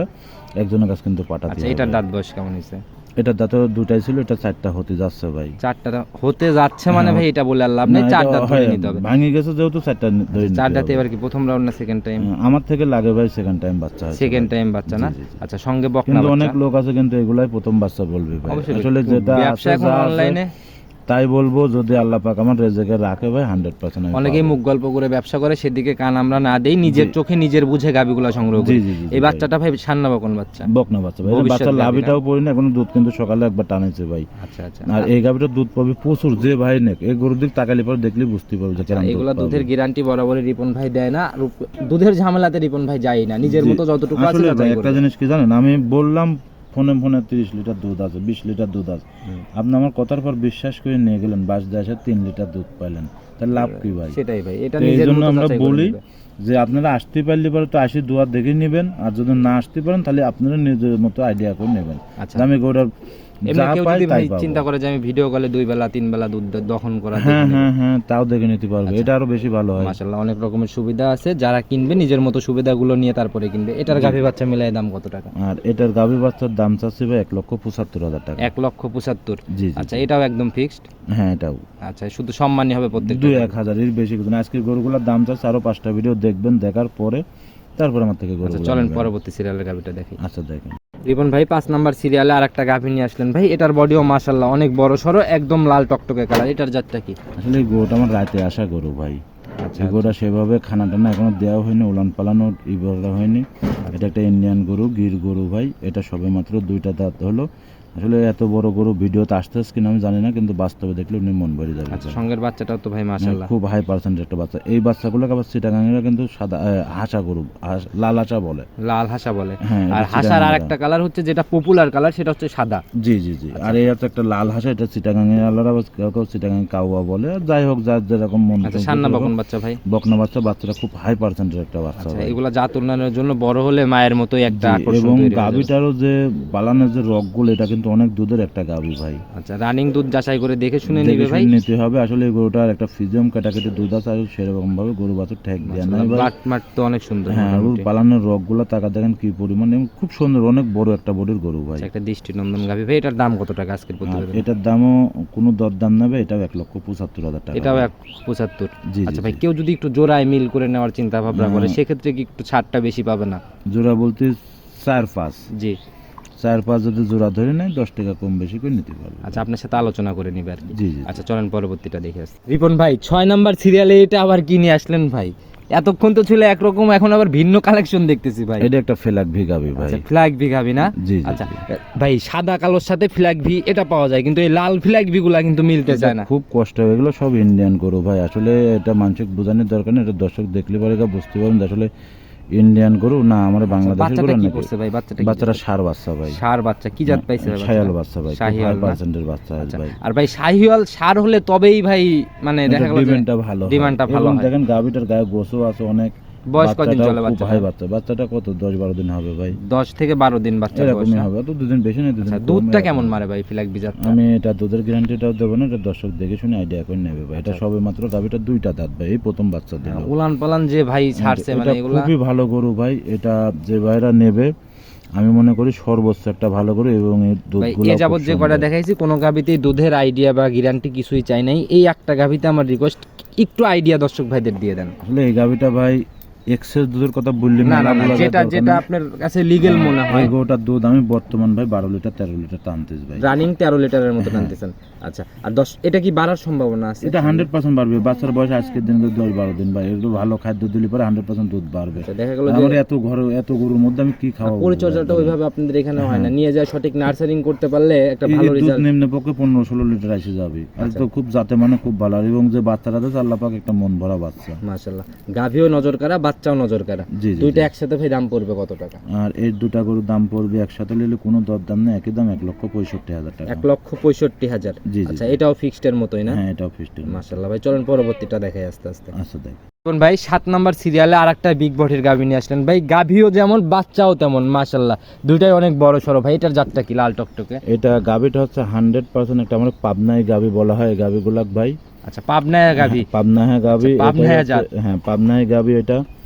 একজনের কাছে কিন্তু পাঠাতে আচ্ছা, হয় এটার ভাই। দাঁত বয়স কেমন হয়েছে? এটা দাঁতে দুটাই ছিল, এটা 4টা হতে যাচ্ছে ভাই। 4টা হতে যাচ্ছে মানে হ্যাঁ, ভাই এটা বলে আল্লাহ আপনি না, 4 এটা দাঁত ধরে নিতে হবে। ভাঙে গেছে যেহেতু 4টা ধরে নিতে 4 দাঁতে হবে। এবার কি প্রথম রাউন্ড না সেকেন্ড টাইম? আমার থেকে লাগে ভাই সেকেন্ড টাইম বাচ্চা হয়েছে সেকেন্ড ভাই। টাইম বাচ্চা না? জি, জি, জি। আচ্ছা, সঙ্গে বকনা কিন্তু বাচ্চা? অনেক লোক আছে কিন্তু এগুলাই প্রথম বাচ্চা বলবে ভাই। অবশ্যই আসলে ভাই, যেটা ব্যবসা আছে এখন যা আছে, অনলাইনে তাই বলবো, যদি আল্লাহ পাক আমার রেজেকে রাখে ভাই 100% আমি অনেকেই পাবো। মুখ গল্প করে ব্যবসা করে, সেদিকে কান আমরা না দেই, নিজের জি। চোখে নিজের বুঝে গাবিগুলা সংগ্রহ জি, করি। জি, জি, জি এই ভাই। বাচ্চাটা ভাই সান্না বকন বাচ্চা? বকনা বাচ্চা ভাই। ভবিষ্যৎ বাচ্চার গাভী লাভিটাও পড়ি না এখনো, দুধ কিন্তু সকালে একবার টানেছে ভাই। আচ্ছা আচ্ছা, আর এই গাভিটা দুধ পাবে প্রচুর। যে ভাই নেক এই গরুর দিক তাকালে পরে দেখলে বুঝতে পারবে যে কেমন এগুলা দুধ দুধের পাবে। গ্যারান্টি বরাবরই রিপন ভাই দেয় না, আর দুধের ঝামেলাতে রিপন ভাই যায় না, নিজের জি। মতো যতটুকু আছে আসলে ভাই যাচাই একটা করে। জিনিস কি জানেন, আমি বললাম ফোনে 30 লিটার দুধ আছে, 20 লিটার দুধ আছে। আপনি আমার কথার পর বিশ্বাস করে নিয়ে গেলেন, বাস দেশে 3 লিটার দুধ পাইলেন, তাহলে লাভ কি ভাই? সেটাই ভাই, এটা তো এই নিজের জন্য মতো আমরা যাচাই করে বলি নেবে। যে আপনারা আসতে পারলে পরে তো আসি দুয়ার দেখে নেবেন, আর যদি না আসতে পারেন তাহলে আপনারা নিজের মতো আইডিয়া করে নেবেন। আচ্ছা, আমি গরুর এমনি যা কেউ পাই যদি তাই ভাই পাবো। চিন্তা করে যে আমি ভিডিও কলে 2 বেলা 3 বেলা দুধ দহন করা হ্যাঁ হ্যাঁ হ্যাঁ, তাও দেখে নিতে পারবে, আচ্ছা। এটা আরো বেশি ভালো হয়। মাশাআল্লাহ অনেক রকমের সুবিধা আছে, যারা কিনবে নিজের মতো সুবিধাগুলো নিয়ে তারপরে কিনবে। এটার গাভী বাচ্চা মিলাই দাম কত টাকা? আর এটার গাভী বাচ্চার দাম চাচ্ছে ভাই 1,75,000 টাকা। 1,75,000। জি জি, আচ্ছা, এটাও একদম ফিক্সড? হ্যাঁ এটাও আচ্ছা, শুধু সম্মানই হবে প্রত্যেকটা? 2-1,000 এর বেশি কিছু না। আজকের গরুগুলোর দাম চাচ্ছে, আরো 5টা ভিডিও দেখবেন, দেখার পরে তারপর আমার থেকে গরু। আচ্ছা চলেন পরবর্তী সিরিয়ালের গাভীটা দেখি। আচ্ছা দেখেন। রিপন ভাই 5 নাম্বার সিরিয়ালে আরেকটা গাভী নিয়ে আসলেন ভাই, এটার বডিও মাশাআল্লাহ অনেক বড় সরো, একদম লাল টকটকে কালার। এটার জাতটা কি? আসলে এই গরুটা আমার রাতে আসা গরু ভাই। আচ্ছা, এই গরুটা সেভাবে খানা টানা এখনো দেওয়া হয়নি, উলান পালানো করা হয়নি। এটা একটা ইন্ডিয়ান গরু, গির গরু ভাই। এটা সবে মাত্র 2টা দাঁত হলো। আসলে এত বড় গরু ভিডিওতে আসতেছে কিনা আমি জানি না, কিন্তু বাস্তবে দেখলে উনি মন ভরে যাবে। আচ্ছা, সঙ্গের বাচ্চাটাও তো ভাই মাশাআল্লাহ খুব হাই পার্সেন্টেজ একটা বাচ্চা। এই বাচ্চাগুলোকে আবার চিটাগাংয়েরা কিন্তু সাদা হাসা গরু, লাল হাসা বলে। লাল হাসা বলে। হ্যাঁ, আর এটা হাসার চিটাগাং আরেকটা কালার হচ্ছে যেটা পপুলার কালার, সেটা হচ্ছে সাদা। জি জি জি। আর এই হচ্ছে একটা লাল হাসা, এটা চিটাগাংয়ের আলাদা, কেউ কেউ চিটাগাং কাউয়া বলে। আর যাই হোক, যার যেরকম মন। আচ্ছা, সান্না বকন বাচ্চা ভাই? বকনা বাচ্চা, বাচ্চাটা খুব হাই পার্সেন্টেজ একটা বাচ্চা আচ্ছা, ভাই। এগুলা জাত উন্নয়নের জন্য বড় হলে মায়ের মতোই একটা জি, আকর্ষণ এবং তৈরি হয়ে যাবে। গাভীটারও যে পালানের যে রগগুলো, এটা কিন্তু অনেক দুধের একটা গাভী ভাই। আচ্ছা, রানিং দুধ যাচাই করে দেখে শুনে দেখে নিবে ভাই। শুনে নিতে হবে। আসলে এই গরুটার একটা ফিজিয়াম কাটাকাটি দুধ আছে, আর সেরকম ভাবে গরু বাছুর ঠেক দেয় না ভাই। বাট মাট তো অনেক সুন্দর। হ্যাঁ, আর ওর মোটামুটি। পালানের রগগুলো তাকা দেখেন কি পরিমাণ, এবং খুব সুন্দর, অনেক বড় একটা বডির গরু ভাই। আচ্ছা, একটা দৃষ্টিনন্দন গাভী ভাই। এটার দাম কত টাকা আজকের আর প্রতিবেদনে? এটার দামও কোনো দরদাম নেবে, এটাও 1,75,000 টাকা। এটাও 1,75,000। জি, জি, আচ্ছা ভাই, জি। কেউ যদি একটু জোড়ায় মিল করে নেওয়ার চিন্তা ভাবনা করে, সেক্ষেত্রে কি একটু ছাড়টা বেশি পাবে না? জোড়া বলতে 4-5, জি। 4-5 যদি জোড়া ধরে নেয় 10 টাকা কম বেশি করে নিতে পারবে। আচ্ছা, আপনার সাথে আলোচনা করে নিবে আর কি। জি জি। আচ্ছা চলেন পরবর্তীটা দেখে আসি। রিপন ভাই 6 নাম্বার সিরিয়ালে এটা আবার কি নিয়ে আসলেন ভাই? এতক্ষণ তো ছিল একরকম, এখন আবার ভিন্ন কালেকশন দেখতেছি ভাই। এটা একটা ফ্ল্যাগ ভি গাভী ভাই। আচ্ছা, ফ্ল্যাগ ভি গাভী না? জি জি। আচ্ছা ভাই, সাদা কালোর সাথে ফ্ল্যাগ ভি এটা পাওয়া যায়, কিন্তু এই লাল ফ্ল্যাগ ভি গুলা কিন্তু মিলতে এটা চায় না। খুব কষ্ট হয়, এগুলো সব ইন্ডিয়ান গরু ভাই। আসলে এটা মানসিক বোঝানোর দরকার নেই, এটা দর্শক দেখলে পরে বুঝতে পারেন যে আসলে ইন্ডিয়ান গরু না, আমার বাংলাদেশের বাচ্চাটা গরু কি নাকি? করছে ভাই? বাচ্চাটা বাচ্চাটা ষাঁড় বাচ্চা ভাই, ষাঁড় বাচ্চা, কি জাত পাইছে ভাই? শাহিওয়াল বাচ্চা ভাই, শাহিওয়াল না? 5% বাচ্চা আছে আচ্ছা, ভাই। আর ভাই শাহিওয়াল ষাঁড় হলে তবেই ভাই মানে দেখা গেল যে ডিমান্ডটা ভালো হয়। ডিমান্ডটা ভালো এবং হয়। দেখেন গাভীটার গায়ে গোছও আছে অনেক। বয়স কদিন বাচ্চাটাও চলে খুব বাচ্চাটা? ভাই বাচ্চা, বাচ্চাটা কত 10-12 দিন হবে ভাই, 10 থেকে 12 দিন বাচ্চা বয়স এরকমই না? হবে, তো দুদিন বেশি না দুদিন আচ্ছা, কম, দুধটা এরকম। কেমন মারে ভাই ফিলাক বিজাতটা? আমি এটা দুধের গ্যারান্টিটাও দেবো না, এটা দর্শক দেখে শুনে আইডিয়া করে নেবে ভাই। এটা আচ্ছা। সবে মাত্র গাভীটা 2টা দাঁত ভাই, এই প্রথম বাচ্চা দিল। উলান পালান যে ভাই ছাড়ছে মানে এটা এগুলা খুবই ভালো গরু ভাই, এটা যে ভাইরা নেবে আমি মনে করি সর্বোচ্চ একটা ভালো গরু, এবং এই ভাই দুধগুলো এ যাবত যে কটা দেখাইছি কোনো গাভিতেই দুধের আইডিয়া বা গ্যারান্টি কিছুই চাই নাই। এই একটা গাভিতে আমার রিকোয়েস্ট একটু আইডিয়া দর্শক ভাইদের দিয়ে দেন। আসলে এই গাভীটা ভাই এক্সেস দুধের কথা বললি না না না, যেটা যেটা আপনার কাছে লিগ্যাল মনে হয়। এই গরুটার দুধ আমি বর্তমান ভাই 12 লিটার 13 লিটার টানতেছি ভাই, রানিং 13 লিটারের মতো টানতেছেন। আচ্ছা, আর 10 এটা কি বাড়ার সম্ভাবনা আছে? এটা 100% বাড়বে। বাচ্চার বয়স আজকের দিন 10-12 দিন ভাই, একটু ভালো খাদ্য দিলে পরে 100% দুধ বাড়বে। আচ্ছা, দেখা গেল যে আমার এত ঘরে এত গরুর মধ্যে আমি কি খাওয়াবো? পরিচর্যাটা ওইভাবে আপনাদের এখানে হয় না, নিয়ে যায় সঠিক নার্সারিং করতে পারলে একটা ভালো দুধ রেজাল্ট। নিম্ন পক্ষে 15-16 লিটার এসে যাবে, আর তো খুব জাতে মানে খুব ভালো। আর এবং যে বাচ্চাটা আছে আল্লাহ পাক একটা মন ভরা বাচ্চা। মাশাআল্লাহ, গাভিও নজর কাড়া, বাচ্চাও নজর কাড়া, জি জি দুইটা একসাথে ভাই দাম পড়বে কত টাকা? আর এই দুটা গরুর দাম পড়বে একসাথে নিলে কোনো দরদাম নেই, একই দাম 1,65,000 টাকা। 1,65,000। জি, জি, আচ্ছা, জি। এটাও ফিক্সড এর মতোই না? হ্যাঁ এটাও ফিস্টের। মাশাআল্লাহ ভাই, চলেন পরবর্তীটা দেখাই আস্তে আস্তে। আচ্ছা দেখ, এখন ভাই 7 নাম্বার সিরিয়ালে আরেকটা বিগ বডির গাভী নিয়ে আসলেন ভাই, গাভীও যেমন বাচ্চাও তেমন মাশাআল্লাহ, দুইটাই অনেক বড় সরো ভাই। এটার জাতটা কি? লাল টকটকে। এটা গাভীটা হচ্ছে 100% একটা আমরা পাবনাই গাভী বলা হয় এই গাভীগুলাক ভাই। আচ্ছা, পাবনায় গাভী। পাবনায় গাভী, আচ্ছা, পাবনায় জাত। হ্যাঁ পাবনায় গাভী। এটা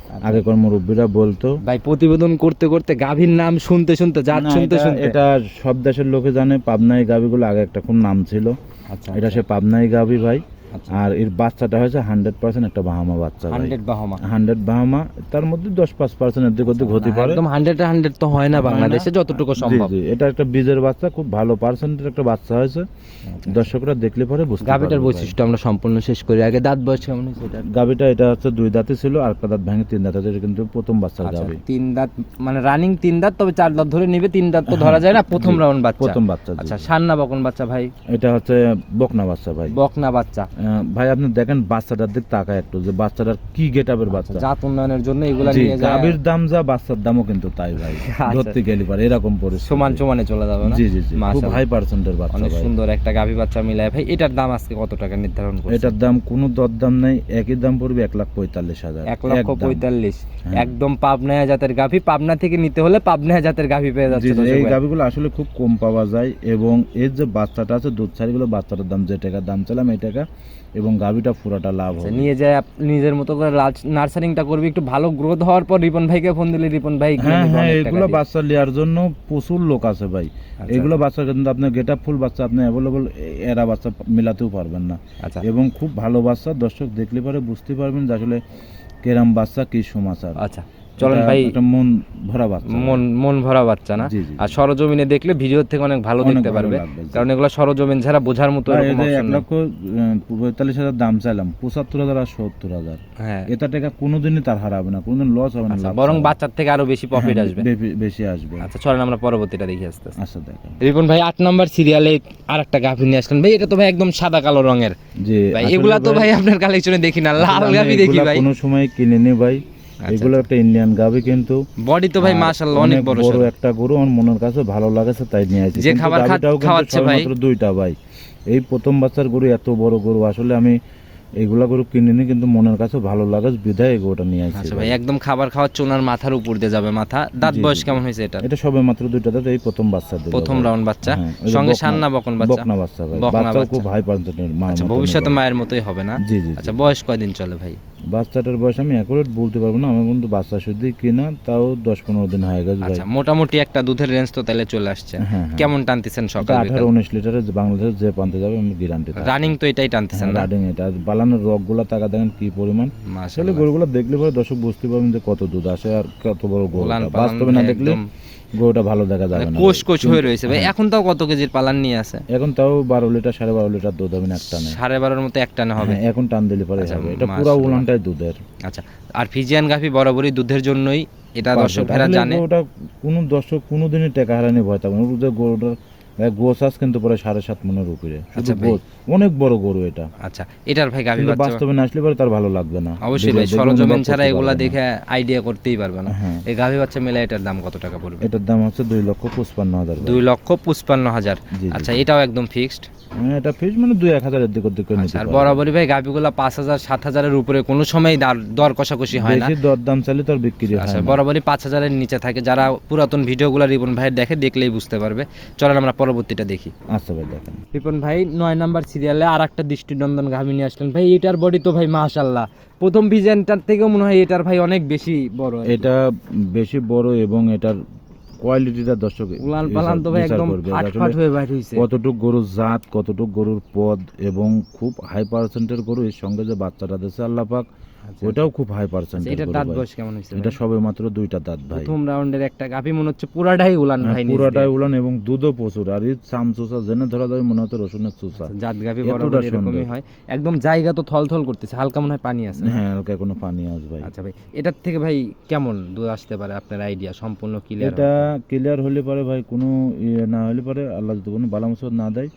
আগেকার মুরব্বীরা বলতো ভাই প্রতিবেদন করতে করতে গাভীর নাম শুনতে শুনতে জাত না, শুনতে এটা- শুনতে এটা সব দেশের লোকে জানে। পাবনাই গাভীগুলো আগে একটা খুব নাম ছিল। আচ্ছা, এটা সে পাবনাই গাভী ভাই। আচ্ছা। আর এর বাচ্চাটা হয়েছে 100% একটা বাহামা বাচ্চা ভাই, 100 বাহামা। 100 বাহামা। তার মধ্যে 10-5% এদিক ওদিক হতে পারে। একদম 100 তো হয় না বাংলাদেশে, যতটুকু জি, সম্ভব। জি, এটা একটা বীজের বাচ্চা, খুব ভালো পার্সেন্টের একটা বাচ্চা হয়েছে। দর্শকরা দেখলে পরে বুঝতে পারবে গাভীটার ভাই। বৈশিষ্ট্য আমরা সম্পূর্ণ শেষ করি আগে। দাঁত বয়স কেমন হয়েছে এটা? গাভীটা এটা হচ্ছে 2 দাঁতে ছিল, আর একটা দাঁত ভেঙে 3 দাঁত আছে, এটা কিন্তু প্রথম বাচ্চার আচ্ছা, গাভী। 3 দাঁত মানে রানিং 3 দাঁত, তবে 4 দাঁত ধরে নিবে, 3 দাঁত তো ধরা যায় না, প্রথম রাউন্ড বাচ্চা। প্রথম বাচ্চা, জি। আচ্ছা, সান্না বকন বাচ্চা ভাই? এটা হচ্ছে বকনা বাচ্চা ভাই। বকনা বাচ্চা। ভাই আপনি দেখেন বাচ্চাটার দিক তাকায় একটু, যে বাচ্চাটার কি গেটআপের বাচ্চা। জাত উন্নয়নের জন্য এগুলা জি, নিয়ে যায় গাভীর দাম যা বাচ্চার দামও কিন্তু তাই ভাই, আচ্ছা। ধরতে গেলে পারে এরকম পরিস্থিতি। সমান সমানে চলে যাবে না? জি জি জি, খুব মাশাআল্লাহ। হাই পার্সেন্টের বাচ্চা অনেক ভাই। সুন্দর একটা গাভী বাচ্চা মিলায় ভাই। এটার দাম আজকে কত টাকা নির্ধারণ করছে? এটার দাম কোনো দরদাম নাই, একই দাম পড়বে 1,45,000। 1,45,000। হ্যাঁ। একদম পাবনায়া জাতের গাভী, পাবনা থেকে নিতে হলে পাবনায়া জাতের গাভী পেয়ে জি, যাচ্ছে জি, দর্শক এই ভাই। গাভীগুলো আসলে খুব কম পাওয়া যায়। এবং এর যে বাচ্চাটা আছে দুধ ছাড়িগুলো, বাচ্চাটার দাম যে টাকা দাম চালাম এই টাকা, এবং গাভীটা পুরাটা লাভ আচ্ছা, হবে। নিয়ে যায় নিজের মতো করে নার্সারিংটা করবি, একটু ভালো গ্রোথ হওয়ার পর রিপন ভাইকে ফোন দিলে রিপন ভাই কিনে হ্যাঁ নিবে হ্যাঁ, অনেক টাকা এগুলো দিয়ে। বাচ্চা নেওয়ার জন্য প্রচুর লোক আছে ভাই। আচ্ছা, এগুলো বাচ্চা কিন্তু আপনার গেটআপ ফুল বাচ্চা আপনি অ্যাভেলেবল এরা বাচ্চা মিলাতেও পারবেন না। আচ্ছা, এবং খুব ভালো বাচ্চা, দর্শক দেখলে পরে বুঝতে পারবেন যে আসলে কেরাম বাচ্চা কি সমাচার। আচ্ছা চলেন এটা ভাই, একটা মন ভরা বাচ্চা। মন ভরা বাচ্চা না? জি, জি, আর সরজমিনে দেখলে ভিডিও থেকে অনেক ভালো অনেক দেখতে ভালো পারবে, লাগবে, জি। কারণ এগুলো সরজমিন ছাড়া বোঝার মতো ভাই, এরকম এই যে option নেই। 1,45,000 দাম চাইলাম, 75,000 আর 70,000, হ্যাঁ, এটা টাকা কোনোদিনই তার হারাবে না, কোনোদিন লস হবে না, আচ্ছা, লাভ বরং ছাড়া। বাচ্চার থেকে আরো বেশি প্রফিট হ্যাঁ, আসবে। বেশি আসবে। আচ্ছা চলেন আমরা পরবর্তীটা দেখি আস্তে আস্তে। আচ্ছা দেখেন, রিপন ভাই 8 নাম্বার সিরিয়ালে আরেকটা গাভী নিয়ে আসলেন ভাই। এটা তো ভাই একদম সাদা কালো রঙের যে ভাই, আসলে এগুলা তো ভাই আপনার কালেকশনে দেখি না, লাল আমি গাভী দেখি এগুলা ভাই। কোনো সময় কিনিনি ভাই। এগুলো একটা ইন্ডিয়ান গাভী, কিন্তু বডি তো ভাই আর মাশাআল্লাহ অনেক বড় সড়ো। একটা গরু আমার মনের কাছে ভালো লাগেছে তাই নিয়ে আসি। যে কিন্তু খাবার গাভীটাও কিন্তু খাওয়াচ্ছে ভাই। সবেমাত্র 2টা ভাই। এই প্রথম বাচ্চার গরু, এত বড় গরু আসলে আমি এগুলা গরু কিনিনি, কিন্তু মনের কাছে ভালো লাগে বিধায় এই গরুটা নিয়ে আসি আচ্ছা ভাই। ভাই, একদম খাবার খাওয়ার চুনার মাথার উপর দিয়ে যাবে মাথা। দাঁত জি, বয়স জি, কেমন হয়েছে এটা? এটা সবে মাত্র 2টা দাঁত, এই প্রথম বাচ্চা দিল প্রথম ভাই। রাউন্ড বাচ্চা, হ্যাঁ, ওই যে সঙ্গে বকনা- সান্না বকন বাচ্চা। বকনা বাচ্চা ভাই, বকনা বাচ্চাও বাচ্চা। খুব হাই পার্সেন্টের আচ্ছা, ভবিষ্যতে মায়ের মতোই হবে না? জি জি জি। আচ্ছা, বয়স কয়দিন চলে ভাই? বাচ্চাটার বয়স আমি অ্যাকুরেট বলতে পারবো না, আমার কিন্তু বাচ্চা শুদ্ধি কিনা তাও 10-15 দিন হয়ে গেছে ভাই। আচ্ছা, মোটামুটি একটা দুধের রেঞ্জ তো তাহলে চলে আসছে। হ্যাঁ, হ্যাঁ। কেমন টানতেছেন সকাল 18-19 লিটারে বাংলাদেশ যে পান্তে যাবে আমি গ্যারান্টি রানিং তো এটাই টানতেছেন না? রাডিং এটা আর বালানোর রকগুলা টাকা দেখেন কি পরিমাণ। আসলে মাশাআল্লাহ, গরুগুলো দেখলে পরে দর্শক বুঝতে পারবেন যে কত দুধ আসে আর কত বড় গরু। উলান পালান বাস্তবে না দেখলে একদম গরুটা ভালো দেখা যাবে মানে না। কোষ কোষ হয়ে রয়েছে ভাই। এখন তাও কত কেজির পালান নিয়ে আছে? এখন তাও 12 লিটার 12.5 লিটার দুধ হবে না একটা নেই। 12.5 মতো একটানে হবে। হ্যাঁ, এখন টান দিলে পরে আচ্ছা, হবে, এটা পুরো মাশাআল্লাহ। উলানটাই দুধের। আচ্ছা, আর ফিজিয়ান গাভী বরাবরই দুধের জন্যই, এটা দর্শক ভাইরা আসলে জানে। গরুটা কোনো দর্শক কোনোদিনই টাকা হারানি ভয় থাকবে না, ওর যে গরুটার গোছ আছে কিন্তু পরে 7.5 মনের উপরে, শুধু আচ্ছা ভাই। গোছ, অনেক বড় গরু এটা। আচ্ছা এটার ভাই গাভী কিন্তু বাচ্চা বাস্তবে না আসলে পরে তার ভালো লাগবে না, অবশ্যই ভাই, দেখলে সরজমিন অনুভব ছাড়া করতে এগুলা পারবে না। দেখে আইডিয়া করতেই পারবে না। হ্যাঁ। এই গাভী বাচ্চা মেলে এটার দাম কত টাকা পড়বে? এটার দাম হচ্ছে 2,55,000 ভাই। 2,55,000। জি, জি, আচ্ছা জি। এটাও একদম ফিক্সড। হ্যাঁ, এটা ফিস মানে 2-1,000 এর দিক ওদিক করে নিতে আচ্ছা আর পারবে। বরাবরই ভাই গাভীগুলা 5,000-7,000-এর উপরে কোনো সময় দর কষাকষি হয় না। বেশি দরদাম চাইলে তোর বিক্রি আচ্ছা হয় না। বরাবরই 5,000-এর নিচে থাকে। যারা পুরাতন ভিডিওগুলো রিপন ভাইয়ের দেখে দেখলেই বুঝতে পারবে। চলেন আমরা পরবর্তীটা দেখি। আচ্ছা ভাই দেখেন। রিপন ভাই 9 নাম্বার সিরিয়ালে আর একটা দৃষ্টিনন্দন গাভী নিয়ে আসলেন ভাই। এটার বডি তো ভাই মাশাআল্লাহ প্রথম ভিজনটার থেকেও মনে হয় এটার ভাই অনেক বেশি বড়। এটা বেশি বড় এবং এটার কোয়ালিটিটা দর্শক উলান পালান তো ভাই বিচার একদম করবে। ফাটফাট আসলে হয়ে বাইর হইছে। কতটুক গরুর জাত, কতটুক গরুর পদ এবং খুব হাই পার্সেন্টের গরু, এর সঙ্গে যে বাচ্চাটা দিয়েছে আল্লাহ পাক আচ্ছা, ওটাও খুব হাই আচ্ছা, পার্সেন্টের এটার গরু দাঁত ভাই। বয়স কেমন হইছে? এটা সবে মাত্র 2টা দাঁত ভাই। প্রথম রাউন্ডের একটা গাভী মনে হচ্ছে পুরাটাই উলান ভাই। নিচ পুরাটাই দিয়ে। উলান এবং দুধও প্রচুর, আর এই চামচুসা জেনে ধরা যায় মনে হতো রসুনের চুষা। জাত গাভী এতটা বরাবর এরকমই সুন্দর। হয়। একদম জায়গা তো থলথল করতেছে, হালকা মনে হয় পানি আছে। হ্যাঁ, হালকা কোনো পানি আসবে ভাই। আচ্ছা ভাই এটার থেকে ভাই কেমন দুধ আসতে পারে আপনার আইডিয়া সম্পূর্ণ ক্লিয়ার? এটা ক্লিয়ার হলে পরে ভাই কোনো ইয়ে না হলে পরে আল্লাহ যদি কোনো বালা মুসিবত না দেয়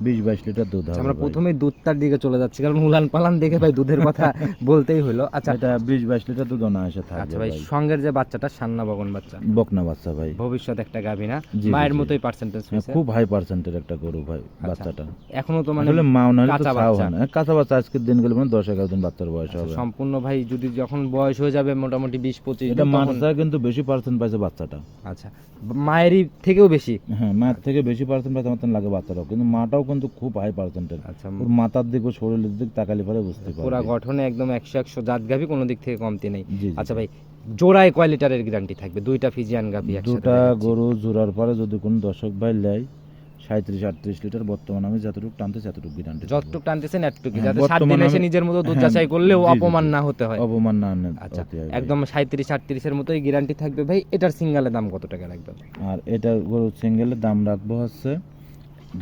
20-22 লিটার দুধ হবে আমরা ভাই। প্রথমে দুধটার দিকে চলে যাচ্ছি কারণ উলান পালান দেখে ভাই দুধের কথা বলতেই হলো। আচ্ছা এটা 20-22 লিটার দুধ অনায়াসে থাকবে আচ্ছা ভাই ভাই। সঙ্গের যে বাচ্চাটা সান্না বগন বাচ্চা, বকনা বাচ্চা ভাই। ভবিষ্যৎ একটা গাভী না? জি, মায়ের জি। মতোই পার্সেন্টেজ হয়েছে। খুব হাই পার্সেন্টের একটা গরু ভাই বাচ্চাটা। এখনো তো মানে আসলে মাও না হলে তো কাঁচা ছাও বাচ্চা। হয় না। কাঁচা বাচ্চা আজকের দিন গেলে মানে 10-11 দিন বাচ্চার বয়স আচ্ছা, হবে। সম্পূর্ণ ভাই যদি যখন বয়স হয়ে যাবে মোটামুটি 20-25 এটা দিন মার তখন- থেকে কিন্তু বেশি পার্সেন্ট পাইছে বাচ্চাটা। আচ্ছা মায়েরই থেকেও বেশি। হ্যাঁ, মায়ের থেকে বেশি পার্সেন্ট পাইছে মতন লাগে বাচ্চাটাও, কিন্তু মাটাও কিন্তু খুব হাই পার্সেন্টের। আচ্ছা ওর মাথার দিক ও শরীরের দিক তাকালে পরে বুঝতে পুরা পারবে। গঠনে একদম 100 জাত গাভী, কোনো দিক থেকে কমতি নেই। জি, জি, আচ্ছা জি। ভাই জোড়ায় কয় লিটারের গ্যারান্টি থাকবে? দুইটা ফিজিয়ান গাভী একসাথে দুটা দেখাচ্ছি। গরু জোড়ার পরে যদি কোনো দর্শক ভাই নেয় 37-38 লিটার বর্তমানে আমি যতটুকু টানতে ততটুকু গ্যারান্টি যতটুক টানতেছেন এতটুকু, হ্যাঁ, যাতে 7 দিন বর্তমানে এসে আমি- নিজের মতো দুধ হ্যাঁ, যাচাই করলেও জি, জি, জি। অপমান না হতে হয়। অপমান না আচ্ছা হতে হয় ভাই। একদম 37-38-এর মতোই গ্যারান্টি থাকবে ভাই। এটার সিঙ্গেলের দাম কত টাকা রাখবেন? আর এটা গরু সিঙ্গেলের দাম রাখবো হচ্ছে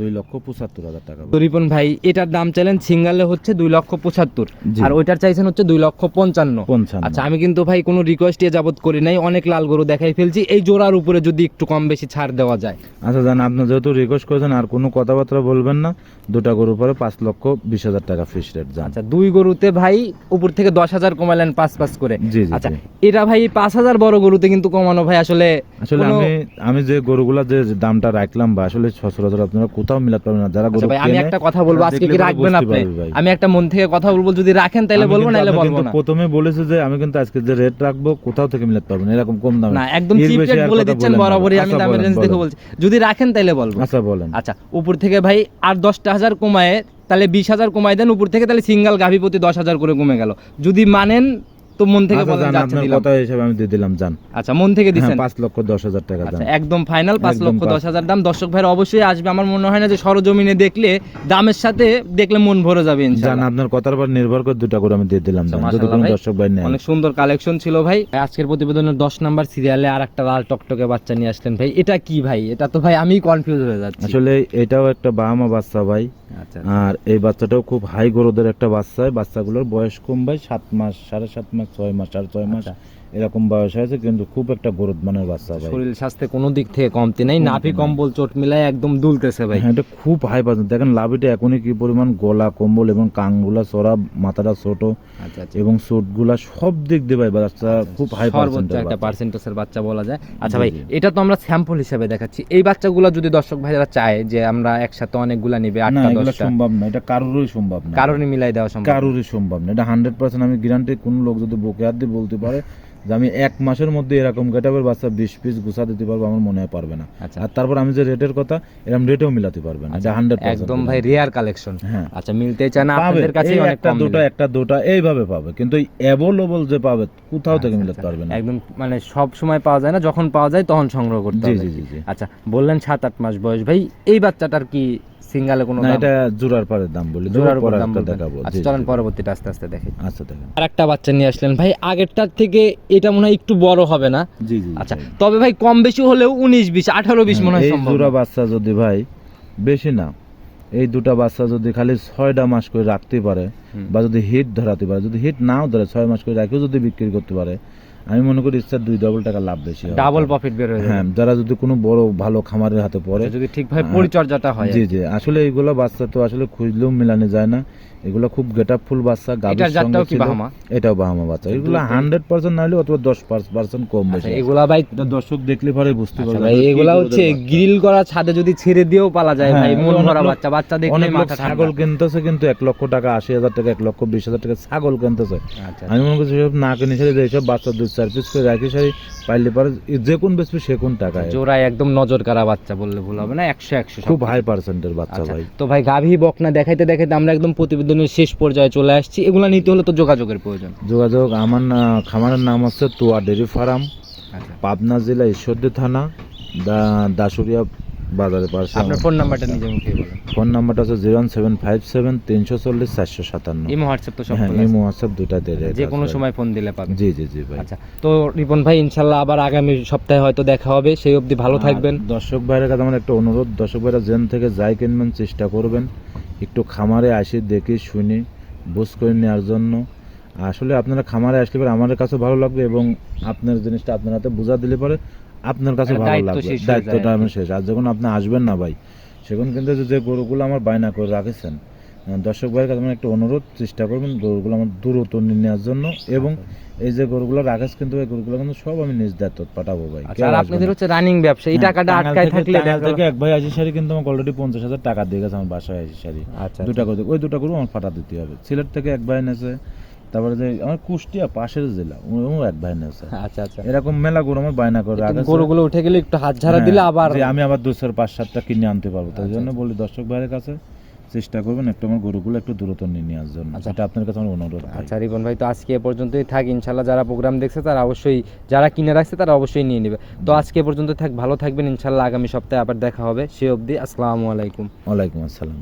2,75,000 টাকা। তো রিপন ভাই এটার দাম চাইলেন সিঙ্গেলে হচ্ছে 2,75,000 জি। আর ওইটার চাইছেন হচ্ছে 2,55,000। 55। আচ্ছা আমি কিন্তু ভাই কোনো রিকোয়েস্ট যাবত করি নাই, অনেক লাল গরু দেখাই ফেলছি। এই জোড়ার উপরে যদি একটু কম বেশি ছাড় দেওয়া যায়। আচ্ছা জান, আপনি যেহেতু রিকোয়েস্ট করেছেন আর কোনো কথাবার্তা বলবেন না, দুটা গরুর পরে 5,20,000 টাকা ফিক্স রেট যান। আচ্ছা দুই গরুতে ভাই উপর থেকে 10,000 কমালেন 5 করে। জি, জি, আচ্ছা জি। এটা ভাই 5,000 বড় গরুতে কিন্তু কমানো ভাই আসলে আসলে কোনো- আমি যে গরুগুলা যে দামটা রাখলাম বা আসলে সচরাচর আপনারা কোথাও মিলাতে পারবেন না যারা আচ্ছা গরু ভাই আমি কেনে, একটা কথা বলবো, তারা আজকে দেখলে কি পরে রাখবেন বুঝতে আপনি? পারবে ভাই। আমি একটা মন থেকে কথা বলবো, যদি রাখেন তাহলে আমি বলবো কিন্তু- নাহলে আপনি বলবো কিন্তু না। প্রথমে বলেছে যে আমি কিন্তু আজকে যে রেট রাখবো কোথাও থেকে মিলাতে পারবেন না, এরকম কম দামে না একদম এর চিপ বেশি রেট আর বলে কথা দিচ্ছেন বলেন না। বরাবরই, আমি আচ্ছা, দামের বলেন, রেঞ্জ দেখে বলেন। বলছি, যদি রাখেন তাহলে বলবো। আচ্ছা বলেন। আচ্ছা উপর থেকে ভাই আর 10,000 কমায় তাহলে 20,000 কমায় দেন উপর থেকে, তাহলে সিঙ্গেল গাভী প্রতি 10,000 করে কমে গেল। যদি মানেন তো মন থেকে আচ্ছা বলেন জান, যে আচ্ছা আপনার দিলাম। কথা হিসেবে আমি দিয়ে দিলাম জান। আচ্ছা মন থেকে দিচ্ছেন? 5,10,000 টাকা আচ্ছা দাম। একদম ফাইনাল একদম 5,10,000 দাম। দর্শক ভাইরা অবশ্যই আসবে, আমার মনে হয় না যে সরজমিনে দেখলে দামের সাথে দেখলে মন ভরে যাবে জান, ইনশাআল্লাহ। আপনার কথার উপর নির্ভর করে দুটা করে আমি দিয়ে দিলাম জান, যদি মাশাআল্লাহ কোনো ভাই, দর্শক ভাই নেয়। অনেক সুন্দর কালেকশন ছিল ভাই। আজকের প্রতিবেদনের 10 নাম্বার সিরিয়ালে আর একটা লাল টকটকে বাচ্চা নিয়ে আসলেন ভাই। এটা কি ভাই? এটা তো ভাই আমি কনফিউজ হয়ে যাচ্ছি। আসলে এটাও একটা বাহামা বাচ্চা ভাই, আচ্ছা আর এই বাচ্চাটাও খুব হাই গরুদের একটা বাচ্চা। বাচ্চাগুলোর বয়স কম ভাই, 7 মাস, 7.5 মাস, 6 মাস, 6.5 মাস আচ্ছা। এরকম বয়স হয়েছে, কিন্তু খুব একটা গরুদ মানের বাচ্চা ভাই। শরীর স্বাস্থ্যে কোনো দিক থেকে কমতি নেই, নাভি কম্বল চোট মিলাই একদম দুলতেছে ভাই। হ্যাঁ, এটা খুব হাই পার্সেন্ট। দেখেন লাভিটা এখনই কি পরিমাণ, গলা কম্বল এবং কানগুলা চড়া, মাথাটা ছোট আচ্ছা আচ্ছা এবং চোটগুলা সব দিক দিয়ে ভাই বাচ্চা খুব হাই সর্বোচ্চ পার্সেন্টের একটা পার্সেন্টেজের বাচ্চা বলা যায়। আচ্ছা জি, ভাই জি। এটা তো আমরা স্যাম্পল হিসেবে দেখাচ্ছি, এই বাচ্চাগুলো যদি দর্শক ভাইরা চায় যে আমরা একসাথে অনেকগুলা নিবে না, 8টা এগুলো 10টা, সম্ভব না, এটা কারোরই সম্ভব না, কারণে মিলাই দেওয়া সম্ভব না? কারোরই সম্ভব না। এটা 100% আমি গ্যারান্টি, কোন লোক যদি বুকে হাত দিয়ে বলতে পারে যে আমি 1 মাসের মধ্যে এরকম গেটাবের বাচ্চা 20 পিস গুছা দিতে পারবো, আমার মনে হয় পারবে না। আচ্ছা আর তারপর আমি যে রেটের কথা এরকম রেটেও মিলাতে পারবে না, এটা 100% একদম ভাই রিয়ার কালেকশন। হ্যাঁ। আচ্ছা মিলতে চায় না পাবে, আপনাদের কাছে এই অনেক একটা কম দুটো মিলে। একটা দুটো এইভাবে পাবে, কিন্তু অ্যাভেলেবল যে পাবে কোথাও থেকে মিলাতে পারবে না। একদম মানে সব সময় পাওয়া যায় না, যখন পাওয়া যায় তখন সংগ্রহ করতে জি হবে। জি জি জি। আচ্ছা বললেন 7-8 মাস বয়স ভাই, এই বাচ্চাটার কি সিঙ্গেলে কোনো না, দাম? এটা জোড়ার পারের দাম বলি, জোড়ার উপর পরে দাম একটা বলবেন। দেখাবো। আচ্ছা জি, চলেন জি। পরবর্তীটা আস্তে আস্তে দেখি। আচ্ছা দেখেন। আর একটা বাচ্চা নিয়ে আসলেন ভাই, আগেরটার থেকে এটা মনে হয় একটু বড় হবে না? জি জি। আচ্ছা তবে ভাই কম বেশি হলেও 19-20 18-20 মনে হয় এই সম্ভব জোড়া না। বাচ্চা যদি ভাই বেশি না, এই দুটা বাচ্চা যদি খালি 6টা মাস করে রাখতে পারে বা যদি হিট ধরাতে পারে, যদি হিট নাও ধরে 6 মাস করে রাখেও যদি বিক্রি করতে পারে, আমি মনে করি ইচ্ছা 2 টাকা লাভ বেশি হবে, ডাবল প্রফিট বের হয়ে যাবে। হ্যাঁ, যারা যদি কোনো বড় ভালো খামারের হাতে পড়ে, যদি ঠিকভাবে পরিচর্যাটা হয়। জি জি, আসলে এইগুলো বাচ্চা তো আসলে খুঁজলেও মিলানো যায় না, এগুলো খুব গেটআপফুল বাচ্চা। এটার জাতটাও কি বাহামা? এটাও বাহামা বাচ্চা। এগুলো 100% না হলে অথবা 10% কম বেশি। এগুলা ভাই এটা দর্শক দেখলে পরে বুঝতে পারবে। ভাই এগুলা হচ্ছে গ্রিল করা ছাদে যদি ছেড়ে দিয়েও পালা যায় ভাই, মন ভরা বাচ্চা। বাচ্চা দেখলে অনেক লোক মাথা ঠান্ডা। ছাগল কিনতেছে কিন্তু 1 লক্ষ টাকা, 80,000 টাকা, 1,20,000 টাকা ছাগল কিনতেছে। আচ্ছা, আমি মনে করছি সব না কিনে সারি এইসব বাচ্চা 2-4 পিস করে রাখি সারি, পাইলে পরে যে কোন বেশি সে কোন টাকায়। জোড়ায় একদম নজর কারা বাচ্চা বললে ভুল হবে না, 100 খুব হাই পার্সেন্টের বাচ্চা ভাই। তো ভাই গাভী বকনা দেখাইতে দেখাইতে আমরা একদম প্রতিবেদনের শেষ পর্যায়ে চলে আসছি। এগুলা নিতে হলে তো যোগাযোগের প্রয়োজন। যোগাযোগ, আমার খামারের নাম হচ্ছে তোয়া ডেয়ারি ফার্ম, পাবনা জেলা ঈশ্বরদী থানা, দাসুরিয়া বাজারের পাশে। আপনার ফোন নাম্বারটা নিজে মুখে বলুন। ফোন নাম্বারটা হচ্ছে 01757 340 457। ইমো হোয়াটসঅ্যাপ তো সব হ্যাঁ, খোলা আছে। ইমো হোয়াটসঅ্যাপ দুটাতে যে কোনো সময় ফোন দিলে পাবেন। জি জি জি ভাই। আচ্ছা, তো রিপন ভাই ইনশাল্লাহ আবার আগামী সপ্তাহে হয়তো দেখা হবে, সেই অবধি ভালো থাকবেন। দর্শক ভাইয়ের কাছে আমার একটা অনুরোধ, দর্শক ভাইরা জেন থেকে যাই কিনবেন চেষ্টা করবেন একটু খামারে আসি দেখে শুনে বুঝ করে নেওয়ার জন্য। আসলে আপনারা খামারে আসলে পরে আমাদের কাছে ভালো লাগবে এবং আপনার জিনিসটা আপনার হাতে বোঝা দিলে পরে আপনার কাছে ভালো দায়িত্ব লাগবে, শেষ হয়ে দায়িত্বটা যায়। আমার শেষ। আর যখন আপনি আসবেন না ভাই, সেখন কিন্তু যে গরুগুলো আমার বায়না করে রাখেছেন, দর্শক ভাইয়ের কাছে আমার একটা অনুরোধ, চেষ্টা করবেন গরুগুলো আমার দ্রুত নিয়ে নেওয়ার জন্য। এবং এই যে গরুগুলো রাখেছ কিন্তু এই গরুগুলো কিন্তু সব আমি নিজ দায়িত্ব পাঠাবো ভাই। আচ্ছা, আর আপনাদের হচ্ছে রানিং ব্যবসা, এই টাকাটা আটকায় থাকলে দেখা গেল- থেকে এক ভাই আসি সারি কিন্তু আমার অলরেডি 50,000 টাকা দিয়ে গেছে আমার বাসায় আসি সারি। আচ্ছা, দুটা গরু, ওই দুটা গরু আমার পাঠা দিতে হবে। সিলেট থেকে এক ভাই নেছে, তারপরে যে আমার কুষ্টিয়া পাশের জেলা ও এক ভাই নেছে। আচ্ছা আচ্ছা, এরকম মেলা গরু আমার বায়না করে রাখেছে। গরুগুলো উঠে গেলে একটু হাত ঝাড়া দিলে আবার আমি আবার 2-4-5-7টা কিনে আনতে পারবো। তাই জন্য বলি দর্শক ভাইয়ের কাছে চেষ্টা করবেন একটু আমার গরুগুলো একটু দ্রুত নিয়ে নেওয়ার জন্য। এটা আপনার কাছে আমার অনুরোধ ভাই। আচ্ছা রিপন ভাই, তো আজকে এ পর্যন্তই থাক। ইনশাল্লাহ যারা প্রোগ্রাম দেখছে তারা অবশ্যই, যারা কিনে রাখছে তারা অবশ্যই নিয়ে নেবে। তো আজকে এ পর্যন্ত থাক, ভালো থাকবেন। ইনশাল্লাহ আগামী সপ্তাহে আবার দেখা হবে। সে অবধি আসসালামু আলাইকুম। ওয়ালাইকুম আসসালাম।